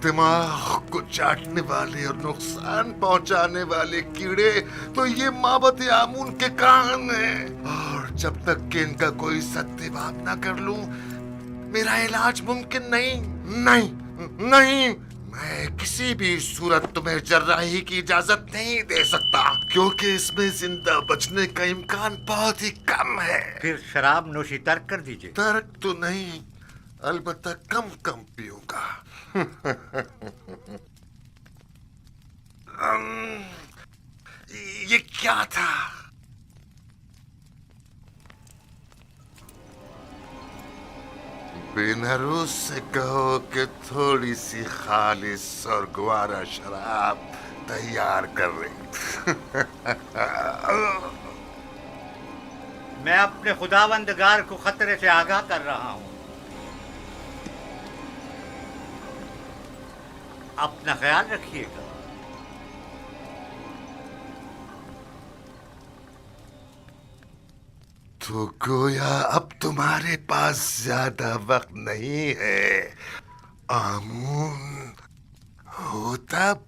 दिमाग को चाटने वाले और नुकसान पहुंचाने वाले कीड़े तो ये माबत आमून के कान हैं। और जब तक कि इनका कोई सद्भाव ना कर लूं, मेरा इलाज मुमकिन नहीं। नहीं, नहीं, मैं किसी भी सूरत तुम्हें जर्राही की इजाजत नहीं दे सकता, क्योंकि इसमें जिंदा बचने का इम्कान बहुत ही कम है। फिर शराब नोशी तर्क कर दीजिए। तर्क तो नहीं, अलबत्ता कम कम पीऊंगा। अम्म, ये क्या था? बेनरूस से कहो कि थोड़ी सी खालिस और ग्वारा शराब तैयार कर रही। मैं अपने खुदावंदगार को खतरे से आगाह कर रहा हूं। अपना ख्याल रखिएगा। तो गोया अब तुम्हारे पास ज्यादा वक्त नहीं है, आमून। हो तब।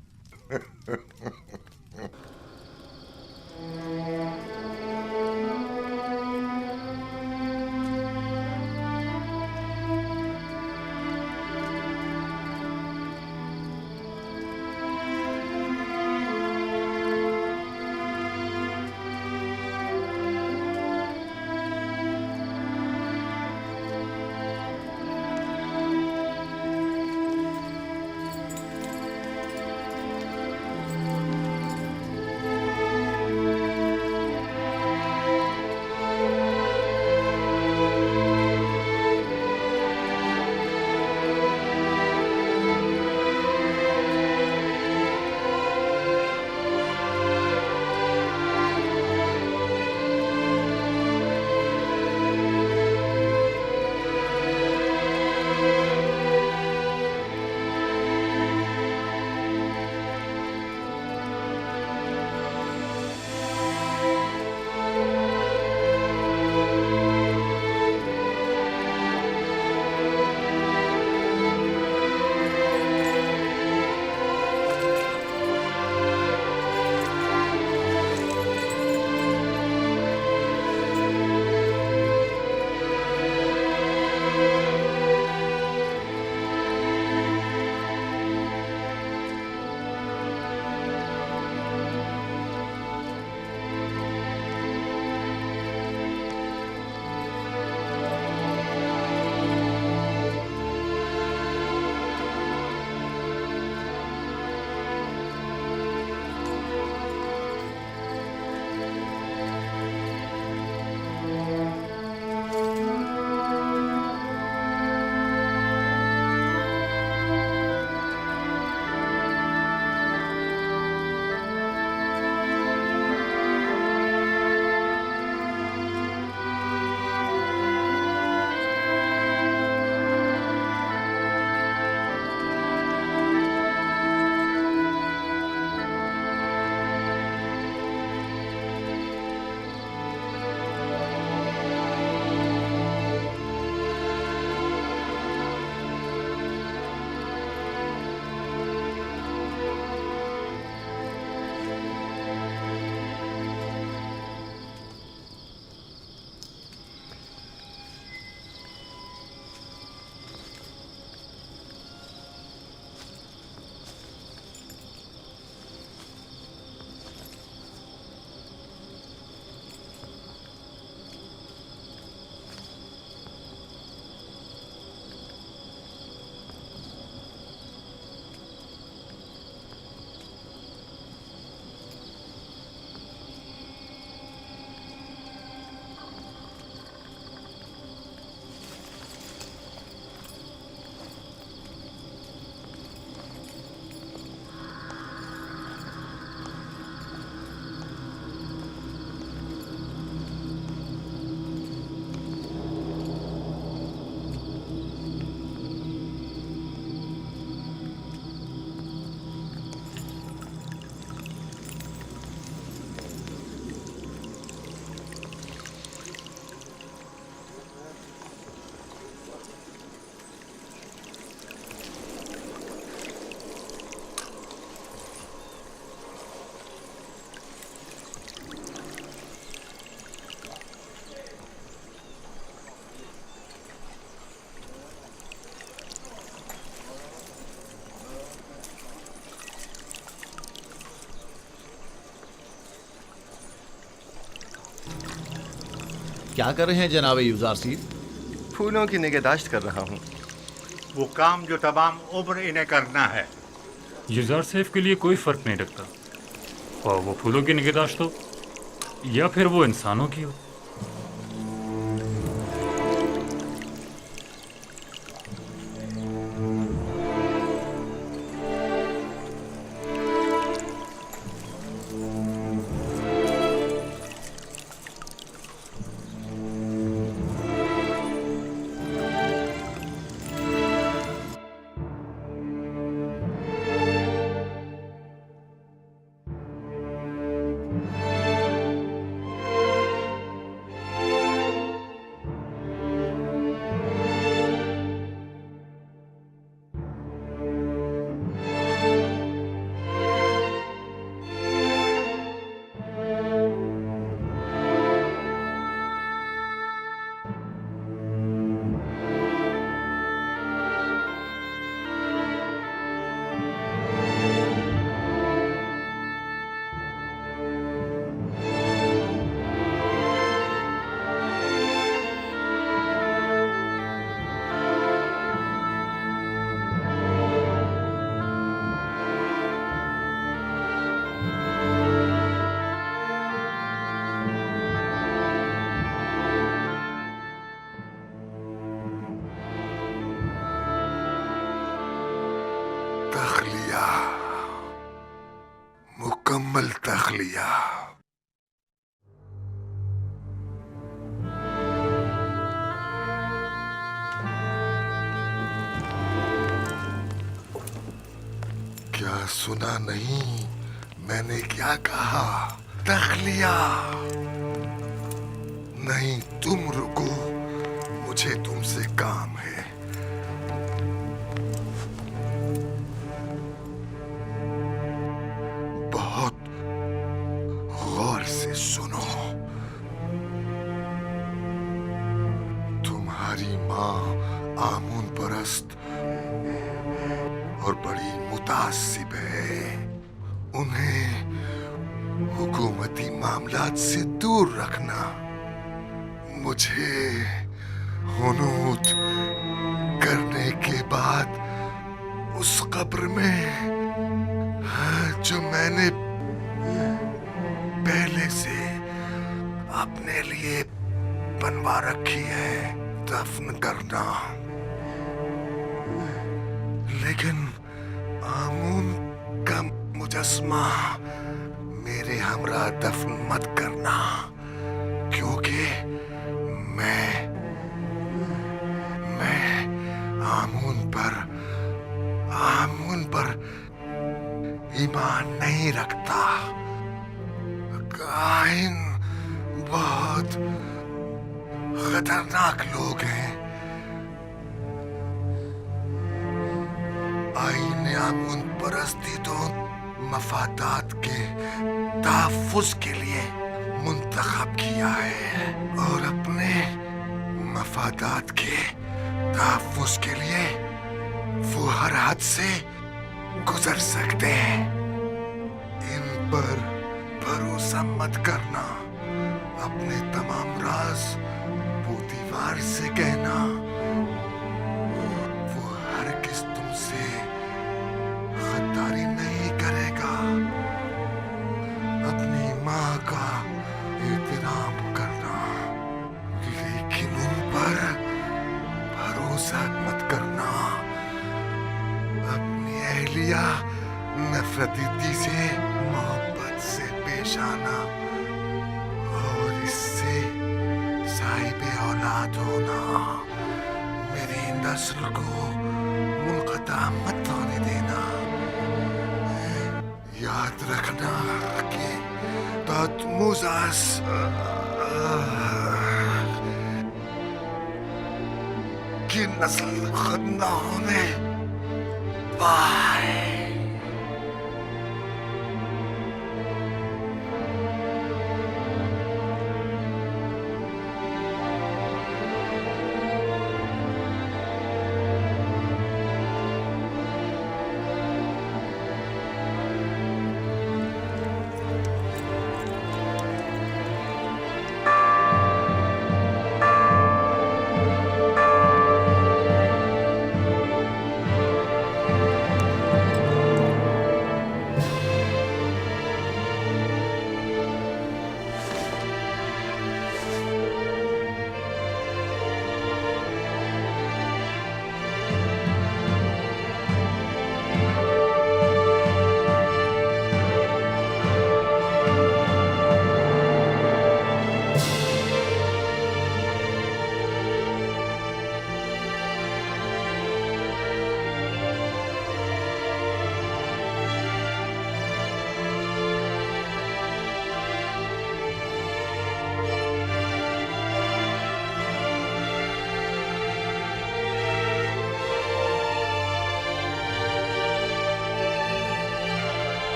क्या कर रहे हैं जनाब यूजारसी? फूलों की निगहदाश्त कर रहा हूँ। वो काम जो तमाम उम्र इन्हें करना है। यूज़र सेफ के लिए कोई फ़र्क नहीं रखता, और वो फूलों की निगहदाश्त हो या फिर वो इंसानों की हो। तख्लिया, मुकम्मल तख्लिया। क्या सुना नहीं? मैंने क्या कहा? तख्लिया। नहीं, तुम रुको, मुझे तुमसे काम है। बहुत गौर से सुनो। तुम्हारी माँ आमून परस्त और बड़ी मुतासिब है। उन्हें हुकूमती मामलात से दूर रखना। मुझे हुनूत करने के बाद उस कब्र में जो मैंने पहले से अपने लिए बनवा रखी है दफन करना। लेकिन आमून का मुजस्मा मेरे हमरा दफन मत करना, क्योंकि मैं आमून पर ईमान नहीं रखता। काहिन बहुत खतरनाक लोग हैं। आईने आमून परस्ती तो मफादात के तहफ़्फ़ुज़ के लिए मुंतखब किया है, और अपने मफादात के तहफ़्फ़ुज़ के लिए वो हर हद से गुजर सकते हैं। इन पर भरोसा मत करना। अपने तमाम राज वो दीवार से कहना। वो हरगिज़ तुमसे गद्दारी नहीं करेगा। अपनी माँ का एहतराम करना, लेकिन उन पर भरोसा मत करना। अपनी अहलिया नफरती से मोहब्बत से पेश आना, और इससे साहिब औलाद होना। मेरी नस्ल को मुनक़ता मत होने देना। याद रखना कि तहतमुज़ास की नस्ल खत्म न होने पाए।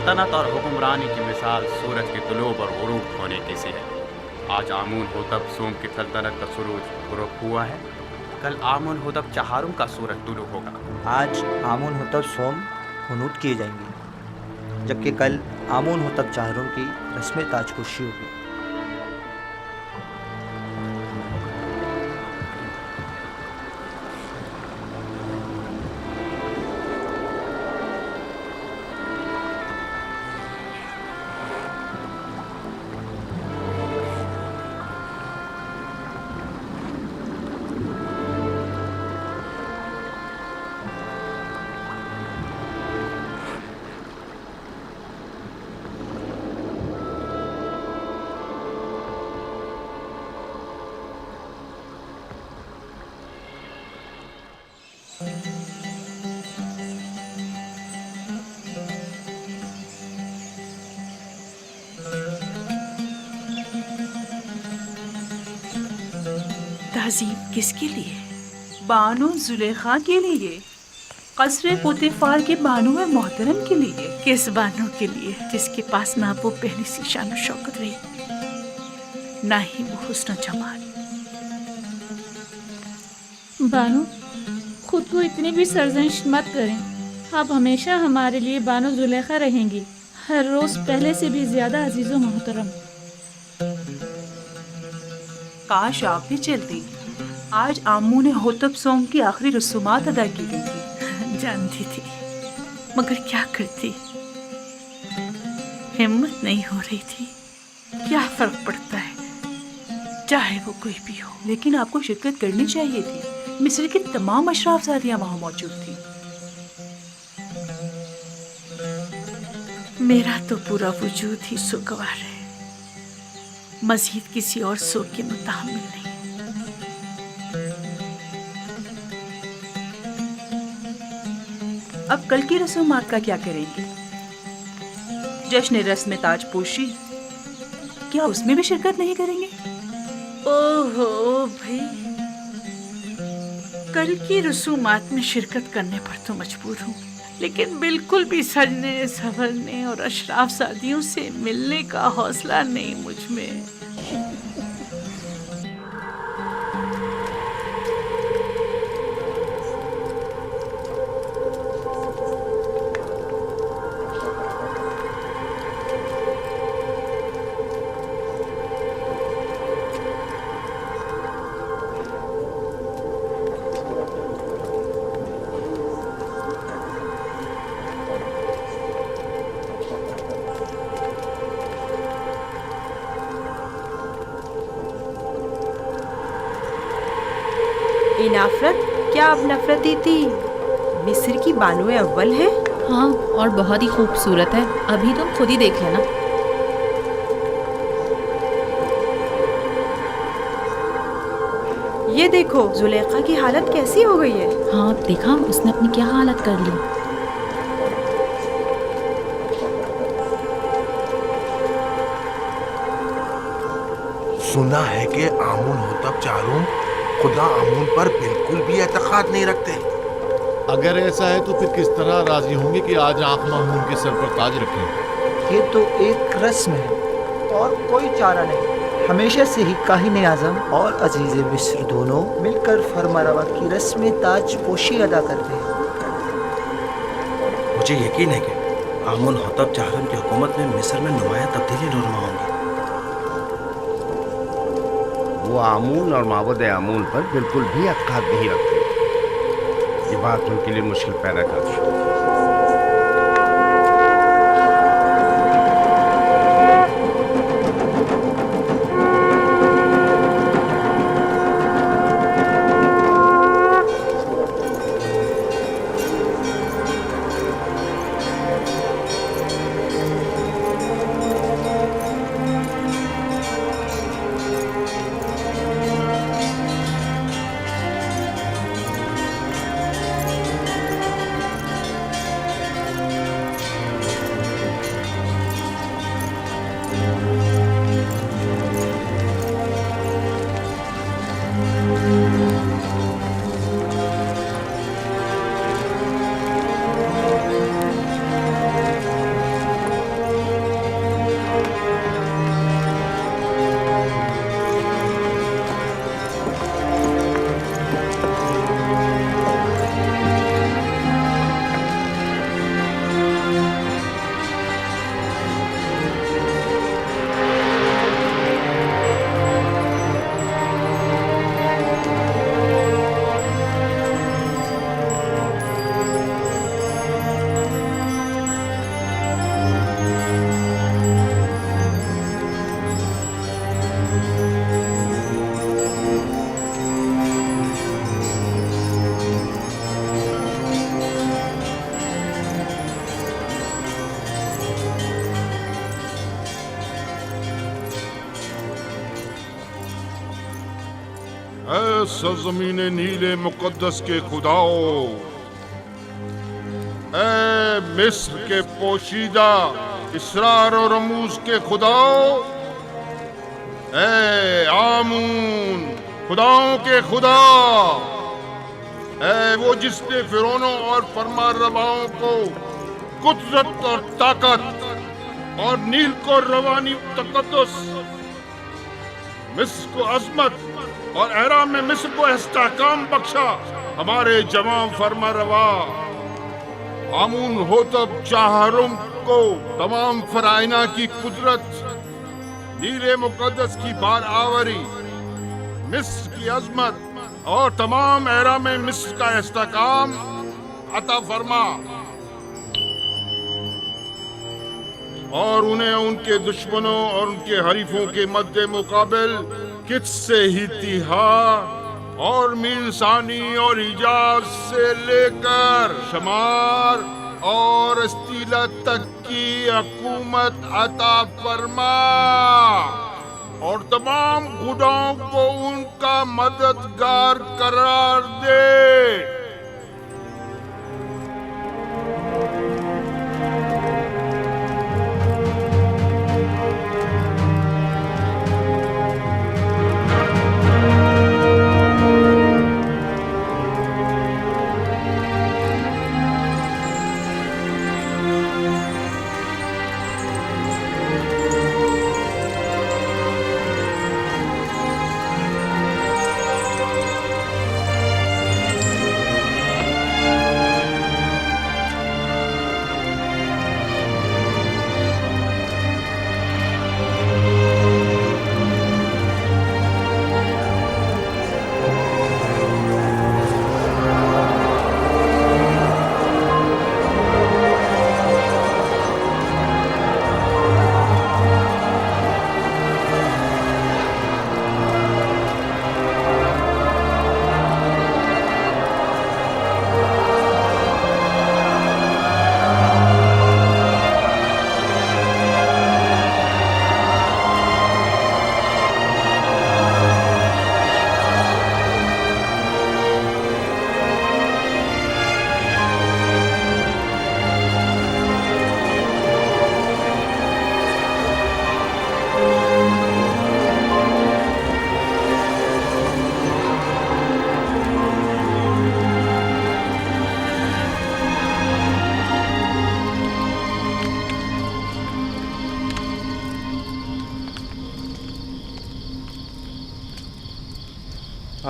सल्तनत और हुक्मरानी की मिसाल सूरज के तुलूब और गुरूब होने की सी है। आज आमून होतब सोम की सल्तनत का सूरज गुरूब हुआ है, कल आमून होतब चहारुम का सूरज तुलू होगा। आज आमून होतब सोम हुनूत किए जाएंगे, जबकि कल आमून होतब चहारुम की रस्म ताजपोशी होगी। तहजीब किसके लिए? बानो जुलेखा के लिए, कसरे पोतेफार के बानो में मोहतरम के लिए। किस बानो के लिए जिसके पास ना वो पहली सी शान शौकत रही, ना ही वो हुस्न जमाल। बानो, खुद को इतनी भी सरजनिश मत करें। आप हमेशा हमारे लिए बानो जुलेखा रहेंगी, हर रोज पहले से भी ज्यादा अजीज़ो मोहतरम। काश आप भी चलती। आज आमू ने होतब सोम की आखिरी रसूमात अदा की गई थी। जानती थी, मगर क्या करती, हिम्मत नहीं हो रही थी। क्या फर्क पड़ता है, चाहे वो कोई भी हो। लेकिन आपको शिरकत करनी चाहिए थी। मिस्र की तमाम अशराफजादियां वहां मौजूद थी। मेरा तो पूरा वजूद ही सुगवार है, मजीद किसी और सो के मुताबिक नहीं। अब कल की रसूमात का क्या करेंगे? जश्न रस्म ताजपोशी, क्या उसमें भी शिरकत नहीं करेंगे? ओहो भाई, कल की रसूमात में शिरकत करने पर तो मजबूर हूँ, लेकिन बिल्कुल भी सजने संवरने और अशराफ शादियों से मिलने का हौसला नहीं मुझ में। नफरत, क्या अब नफरती थी? मिस्र की बानुए अव्वल है। हाँ, और बहुत ही खूबसूरत है। अभी तुम खुद ही देख लेना। ये देखो, जुलेखा की हालत कैसी हो गई है। हाँ, देखा उसने अपनी क्या हालत कर ली। सुना है कि आमून होतब चारूम खुदा आमून पर बिल्कुल भी एतकाद नहीं रखते। अगर ऐसा है तो फिर किस तरह राजी होंगे कि आज आंख मामून के सर पर ताज रखें? ये तो एक रस्म है और कोई चारा नहीं। हमेशा से ही काहिन आज़म और अजीज़ मिस्र दोनों मिलकर फरमारवा की रस्म ताज पोशी अदा करते हैं। मुझे यकीन है कि आमून होतब चाहरम की हुकूमत में मिस्र में नुमाया तब्दीली नुरमा होंगी। वो आमून और माबूद आमून पर बिल्कुल भी अक़ाद नहीं रखते। ये बात उनके लिए मुश्किल पैदा करती है। सरजमीन नीले मुकद्दस के खुदाओ, ऐ मिस्र के पोशीदा इसरार और रमूज के खुदाओ, ऐ आमून खुदाओं के खुदा, ऐ वो जिसने फिरौनों और फरमारवाओं को कुदरत और ताकत और नील को रवानी तकद्दुस, मिस्र को अजमत और एराम में मिस्र को इस्तेहकाम बख्शा। हमारे जवां फरमारवा आमून होतब चाहरुम को तमाम फराइना की कुदरत, नीले मुकद्दस की बार आवरी, मिस्र की अजमत और तमाम एराम में मिस्र का इस्तेहकाम अता फरमा, और उन्हें उनके दुश्मनों और उनके हरीफों के मद्दे मुकाबिल कित से ही तिहा और मीरसानी और हिजाज से लेकर शमार और अस्तीला तक की हुकूमत अता फरमा, और तमाम खुदाओं को उनका मददगार करार दे।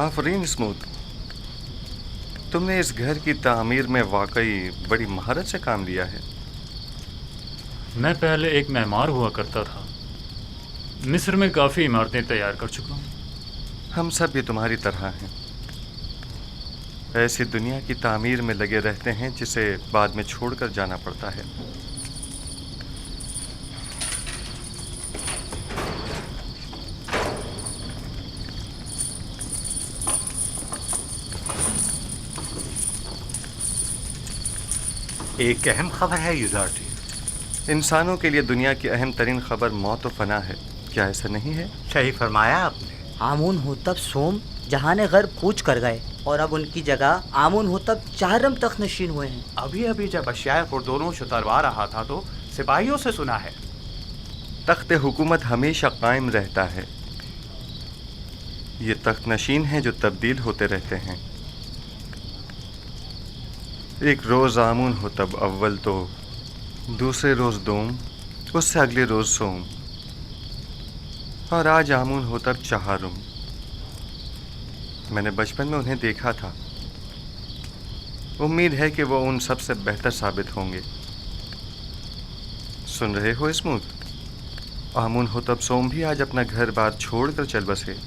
आफरीन स्मूथ, तुमने इस घर की तामीर में वाकई बड़ी महारत से काम लिया है। मैं पहले एक मेमार हुआ करता था, मिस्र में काफ़ी इमारतें तैयार कर चुका हूँ। हम सब भी तुम्हारी तरह हैं, ऐसी दुनिया की तामीर में लगे रहते हैं जिसे बाद में छोड़कर जाना पड़ता है। एक अहम खबर है युदार्टी। इंसानों के लिए दुनिया की अहम तरीन खबर मौत और फना है, क्या ऐसा नहीं है? सही फरमाया आपने। आमून होतब सोम जहाने घर कूच कर गए और अब उनकी जगह आमून होतब चाहरम तक नशीन हुए हैं। अभी अभी जब अशियाए खुर्दोनों शुतरवा रहा था तो सिपाहियों से सुना है तख्त हुकूमत हमेशा कायम रहता है। ये तख्त नशीन हैं जो तब्दील होते रहते हैं। एक रोज़ आमून हो तब अव्वल तो, दूसरे रोज़ दोम, उससे अगले रोज़ सोम, और आज आमून हो तब चहारुम। मैंने बचपन में उन्हें देखा था। उम्मीद है कि वो उन सब से बेहतर साबित होंगे। सुन रहे हो स्मूथ? आमून हो तब सोम भी आज अपना घर बार छोड़कर चल बसे।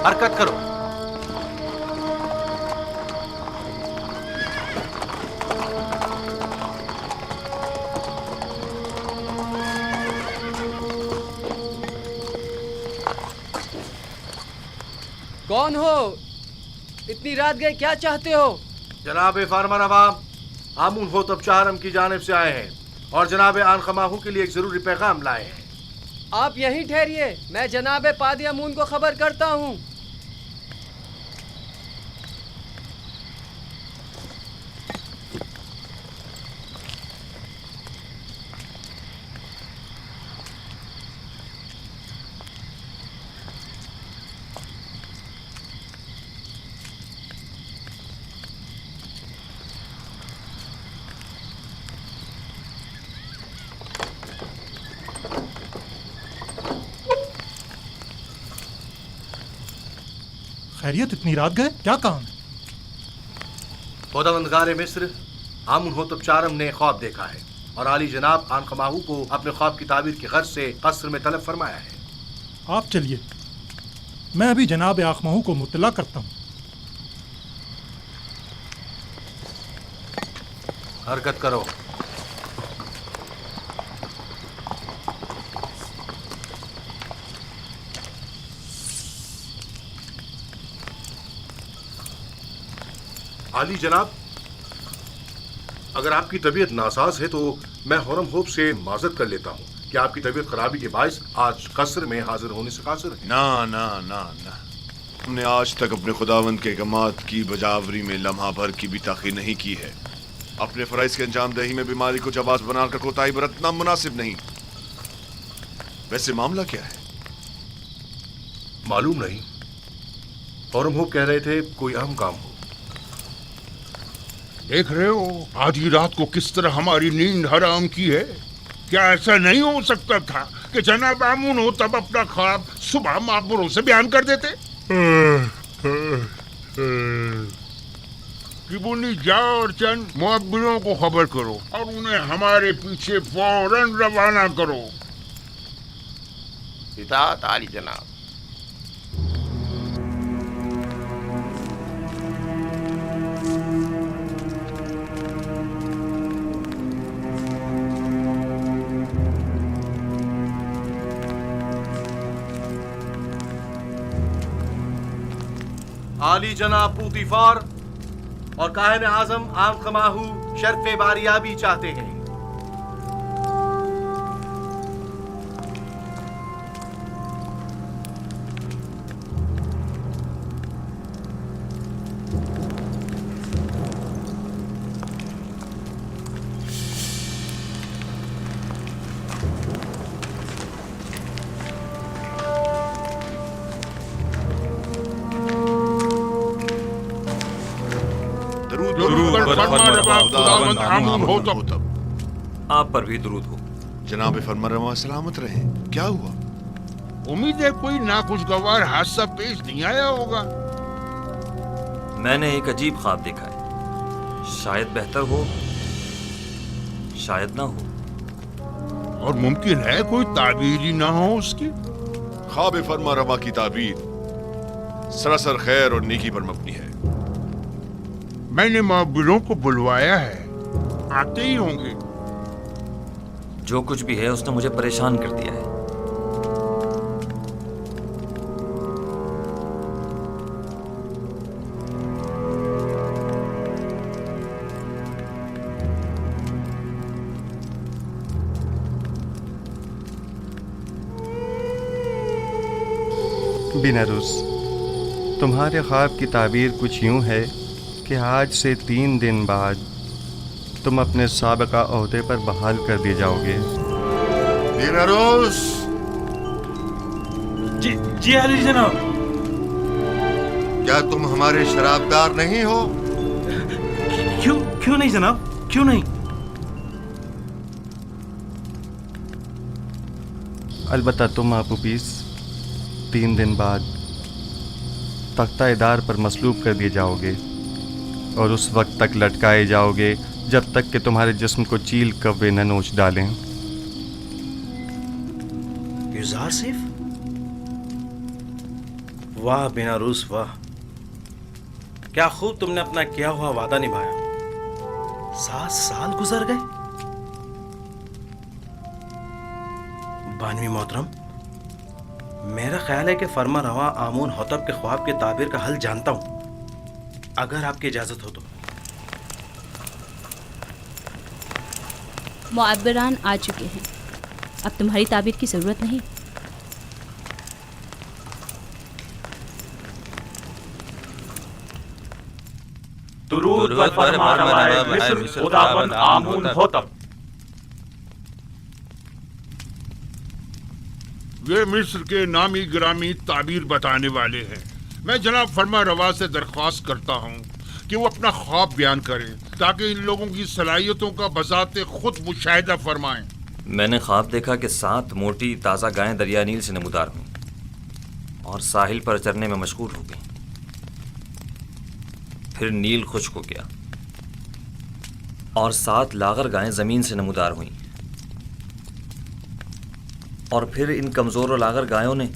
हरकत करो। कौन हो? इतनी रात गए, क्या चाहते हो? जनाब फार्मर अवाम आमून होतब चाहरम की जानिब से आए हैं और जनाब आनखमाहू के लिए एक जरूरी पैगाम लाए हैं। आप यहीं ठहरिए, मैं जनाब पादी अमून को खबर करता हूँ। खैरियत, इतनी रात गए, क्या काम? खुदावंदगार मिस्र आमून होतब चाहरम ने ख्वाब देखा है और आली जनाब आनखमाहू को अपने ख्वाब की ताबीर की गर्ज से कस्र में तलब फरमाया है। आप चलिए, मैं अभी जनाब आखमाहू को मुत्तला करता हूँ। हरकत करो। आली जनाब, अगर आपकी तबीयत नासाज है तो मैं हरम होप से माजरत कर लेता हूँ कि आपकी तबीयत खराबी के बायस आज कस्र में हाजिर होने से कासिर है। ना ना ना ना, हमने आज तक अपने खुदावंद के अहकामात की बजावरी में लम्हा भर की भी ताख़ीर नहीं की है। अपने फ़राइज़ के अंजाम दही में बीमारी को जवाज़ बनाकर कोताही बरतना मुनासिब नहीं। वैसे मामला क्या है? मालूम नहीं, हरम होप कह रहे थे कोई अहम काम हो। देख रहे हो आधी रात को किस तरह हमारी नींद हराम की है। क्या ऐसा नहीं हो सकता था कि जनाब आमून हो तब अपना ख्वाब सुबह मापुरों से बयान कर देते? किबुनी जाओ और चंद मुअब्बिरों को खबर करो और उन्हें हमारे पीछे फौरन रवाना करो। इताअत आली जनाब। आली जनाब पूतीफार और काहिन आजम आनखमाहू शर्फ़े बारियाबी चाहते हैं। खुदावंद आमून हो तब। आप पर भी दुरूद हो। जनाब फरमारवा सलामत रहे। क्या हुआ? उम्मीद है कोई नाखुशगवार हादसा पेश नहीं आया होगा। मैंने एक अजीब ख्वाब देखा है, शायद बेहतर हो, शायद ना हो। और मुमकिन है कोई ताबीर ही ना हो उसकी। ख्वाब फरमारवा की ताबीर सरासर खैर और नेकी पर मबनी है। मैंने माबिरों को बुलवाया है, आते ही होंगे। जो कुछ भी है उसने मुझे परेशान कर दिया है। बिनारुस, तुम्हारे ख्वाब की ताबीर कुछ यूं है कि आज से 3 दिन बाद तुम अपने साबिका ओहदे पर बहाल कर दिए जाओगे। बिनारुस। जी अली जनाब। क्या तुम हमारे शराबदार नहीं हो? क्यों नहीं जनाब, क्यों नहीं? अलबत्ता तुम आपूपीस 3 दिन बाद तख्ता-ए-दार पर मसलूब कर दिए जाओगे और उस वक्त तक लटकाए जाओगे जब तक कि तुम्हारे जिस्म को चील कव्वे न नोच डालें। युजार सिर्फ? वाह बिनारुस वाह, क्या खूब तुमने अपना किया हुआ वादा निभाया। 7 साल गुजर गए। बानवी मोहतरम, मेरा ख्याल है कि फरमा रवा आमून होतब के ख्वाब के ताबीर का हल जानता हूं, अगर आपकी इजाजत हो तो। मुअब्बिरान आ चुके हैं, अब तुम्हारी ताबीर की जरूरत नहीं। दुरूद पर फरमानवाए मिस्र खुदावंद आमून होतब। वे मिस्र के नामी गिरामी ताबीर बताने वाले हैं। मैं जनाब फरमा रवा से दरख्वास्त करता हूँ कि वो अपना ख्वाब बयान करें ताकि इन लोगों की सलाहियतों का बजाते खुद मुशाहिदा फरमाएं। मैंने ख्वाब देखा कि 7 मोटी ताज़ा गायें दरिया नील से नमूदार हुईं और साहिल पर चरने में मशगूल हो गईं। फिर नील खुश्क हो गया और 7 लागर गायें ज़मीन से नमूदार हुईं और फिर इन कमज़ोर और लागर गायों ने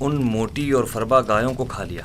उन मोटी और फरबा गायों को खा लिया।